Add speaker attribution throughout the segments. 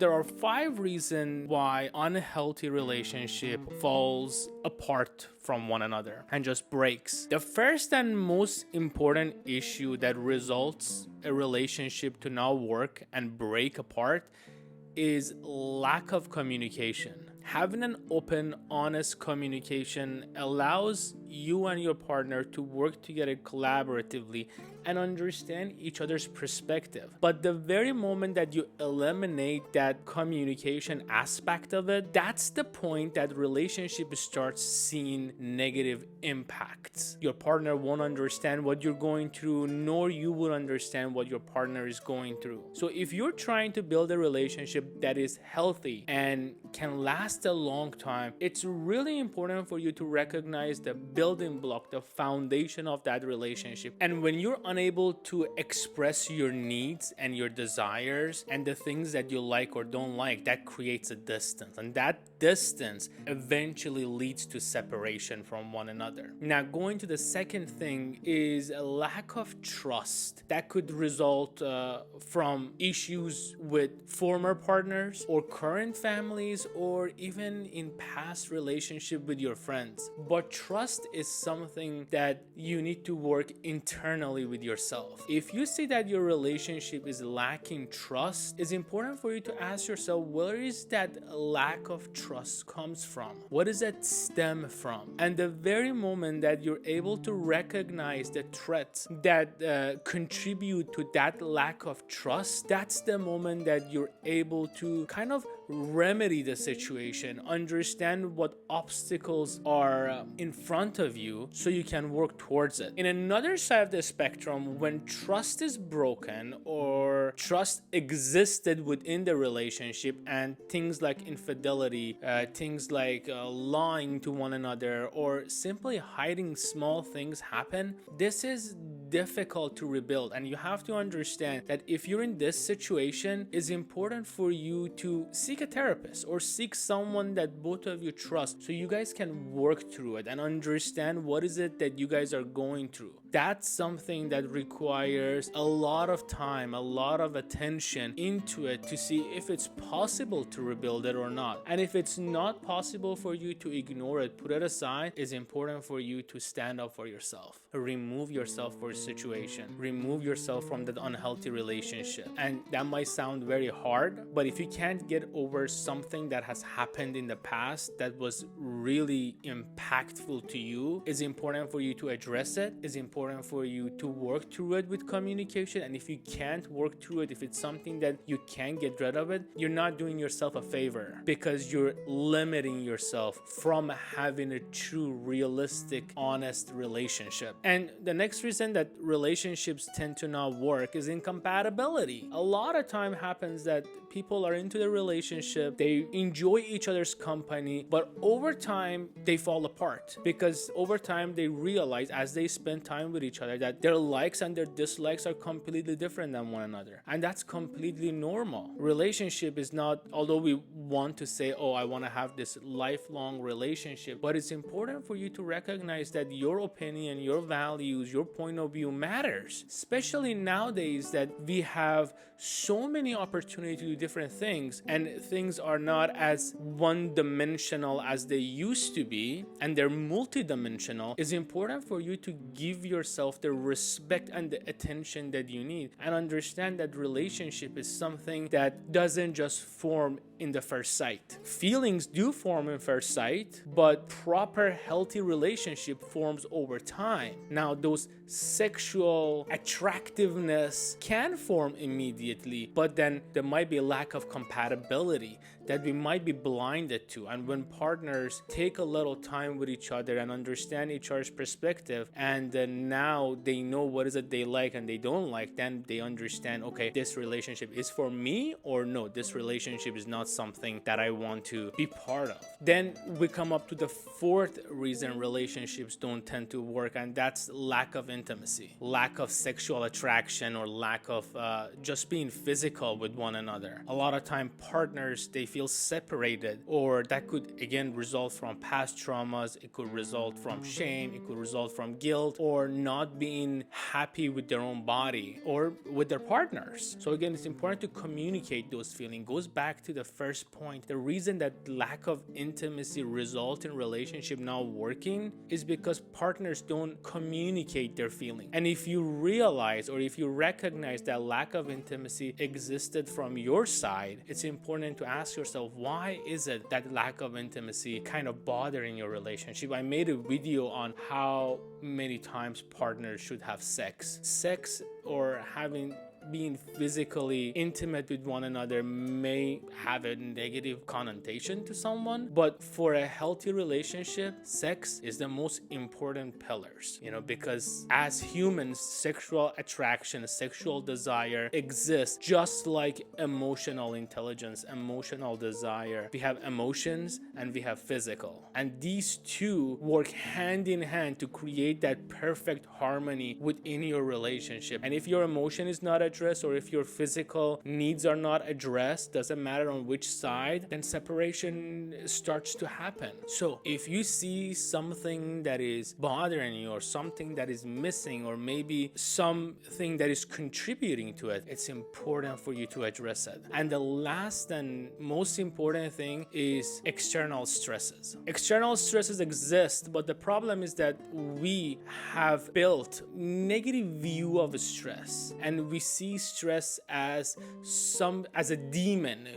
Speaker 1: There are 5 reasons why unhealthy relationship falls apart from one another and just breaks. The first and most important issue that results a relationship to not work and break apart is lack of communication. Having an open, honest communication allows you and your partner to work together collaboratively and understand each other's perspective. But the very moment that you eliminate that communication aspect of it, that's the point that relationship starts seeing negative impacts. Your partner won't understand what you're going through, nor you will understand what your partner is going through. So if you're trying to build a relationship that is healthy and can last a long time, it's really important for you to recognize the building block, the foundation of that relationship. And when you're unable to express your needs and your desires and the things that you like or don't like, that creates a distance. And that distance eventually leads to separation from one another. Now, going to the second thing is a lack of trust that could result from issues with former partners or current families or even in past relationship with your friends. But trust is something that you need to work internally with yourself. If you see that your relationship is lacking trust, it's important for you to ask yourself, where is that lack of trust comes from? What does that stem from? And the very moment that you're able to recognize the threats that contribute to that lack of trust, that's the moment that you're able to kind of remedy the situation, understand what obstacles are in front of you so you can work towards it. In another side of the spectrum, when trust is broken or trust existed within the relationship and things like infidelity, things like lying to one another or simply hiding small things happen, this is difficult to rebuild. And you have to understand that if you're in this situation, it's important for you to seek a therapist or seek someone that both of you trust so you guys can work through it and understand what is it that you guys are going through. That's something that requires a lot of time, a lot of attention into it to see if it's possible to rebuild it or not. And if it's not possible for you to ignore it, put it aside, it's important for you to stand up for yourself. Remove yourself for a situation. Remove yourself from that unhealthy relationship. And that might sound very hard, but if you can't get over something that has happened in the past that was really impactful to you, it's important for you to address it. It's important for you to work through it with communication. And if you can't work through it, if it's something that you can't get rid of it, you're not doing yourself a favor because you're limiting yourself from having a true, realistic, honest relationship. And the next reason that relationships tend to not work is incompatibility. A lot of time happens that people are into the relationship, they enjoy each other's company, but over time they fall apart because over time they realize as they spend time with each other that their likes and their dislikes are completely different than one another, and that's completely normal. Relationship is not, although we want to say, oh, I want to have this lifelong relationship, but it's important for you to recognize that your opinion, your values, your point of view matters, especially nowadays that we have so many opportunities to do different things and things are not as one-dimensional as they used to be, and they're multi-dimensional. It's important for you to give yourself the respect and the attention that you need and understand that relationship is something that doesn't just form in the first sight. Feelings do form in first sight, but proper healthy relationship forms over time. Now, those sexual attractiveness can form immediately, but then there might be a lack of compatibility that we might be blinded to. And when partners take a little time with each other and understand each other's perspective, and then now they know what is it they like and they don't like, then they understand, okay, this relationship is for me, or no, this relationship is not something that I want to be part of. Then we come up to the fourth reason relationships don't tend to work, and that's lack of intimacy, lack of sexual attraction, or lack of just being physical with one another. A lot of time partners, they feel separated, or that could again result from past traumas. It could result from shame, it could result from guilt, or not being happy with their own body or with their partners. So again, it's important to communicate those feelings. Goes back to the first point. The reason that lack of intimacy result in relationship not working is because partners don't communicate their feelings. And if you realize, or if you recognize that lack of intimacy existed from your side, it's important to ask yourself, why is it that lack of intimacy kind of bothering your relationship? I made a video on how many times partners should have sex, or being physically intimate with one another may have a negative connotation to someone, but for a healthy relationship, sex is the most important pillars, because as humans, sexual attraction, sexual desire exists just like emotional intelligence, emotional desire. We have emotions and we have physical, and these two work hand in hand to create that perfect harmony within your relationship. And if your emotion is not addressed, or if your physical needs are not addressed, doesn't matter on which side, then separation starts to happen. So if you see something that is bothering you, or something that is missing, or maybe something that is contributing to it, it's important for you to address it. And the last and most important thing is external stresses. External stresses exist, but the problem is that we have built negative view of stress, and we see stress as a demon.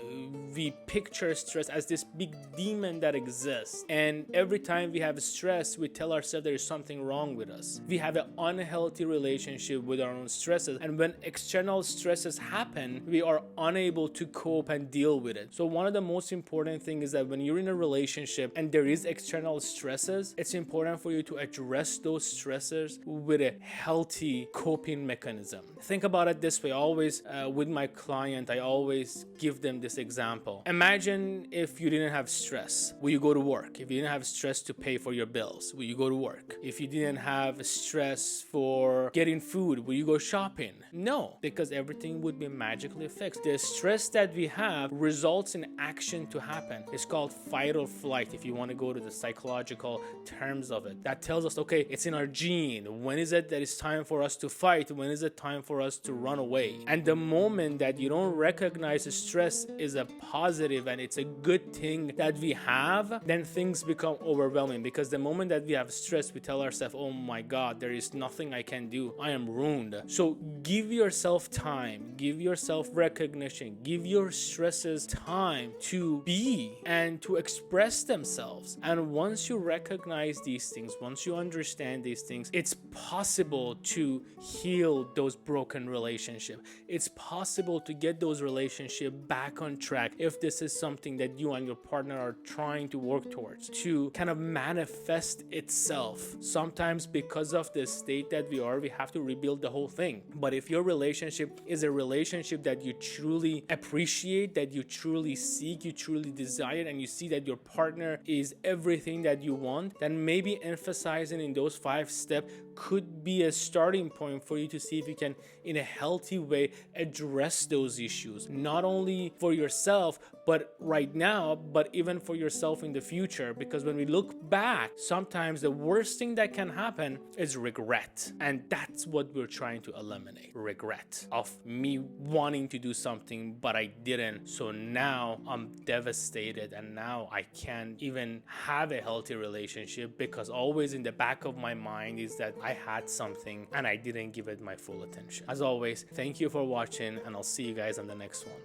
Speaker 1: We picture stress as this big demon that exists, and every time we have stress, we tell ourselves there is something wrong with us. We have an unhealthy relationship with our own stresses, and when external stresses happen, we are unable to cope and deal with it. So one of the most important things is that when you're in a relationship and there is external stresses, it's important for you to address those stressors with a healthy coping mechanism. Think about it this way. Always with my client, I always give them this example. Imagine if you didn't have stress, will you go to work? If you didn't have stress to pay for your bills, will you go to work? If you didn't have stress for getting food, will you go shopping? No, because everything would be magically fixed. The stress that we have results in action to happen. It's called fight or flight, if you want to go to the psychological terms of it. That tells us, okay, it's in our gene. When is it that it's time for us to fight? When is it time for us to run away? And the moment that you don't recognize stress is a positive and it's a good thing that we have, then things become overwhelming, because the moment that we have stress, we tell ourselves, oh my God, there is nothing I can do. I am ruined. So give yourself time, give yourself recognition, give your stresses time to be and to express themselves. And once you recognize these things, once you understand these things, it's possible to heal those broken relationships. It's possible to get those relationships back on track if this is something that you and your partner are trying to work towards, to kind of manifest itself. Sometimes because of the state that we have to rebuild the whole thing. But if your relationship is a relationship that you truly appreciate, that you truly seek, you truly desire, and you see that your partner is everything that you want, then maybe emphasizing in those 5 steps could be a starting point for you to see if you can, in a healthy way, address those issues, not only for yourself, but right now, but even for yourself in the future. Because when we look back, sometimes the worst thing that can happen is regret. And that's what we're trying to eliminate. Regret of me wanting to do something, but I didn't. So now I'm devastated, and now I can't even have a healthy relationship, because always in the back of my mind is that I had something and I didn't give it my full attention. As always, thank you for watching, and I'll see you guys on the next one.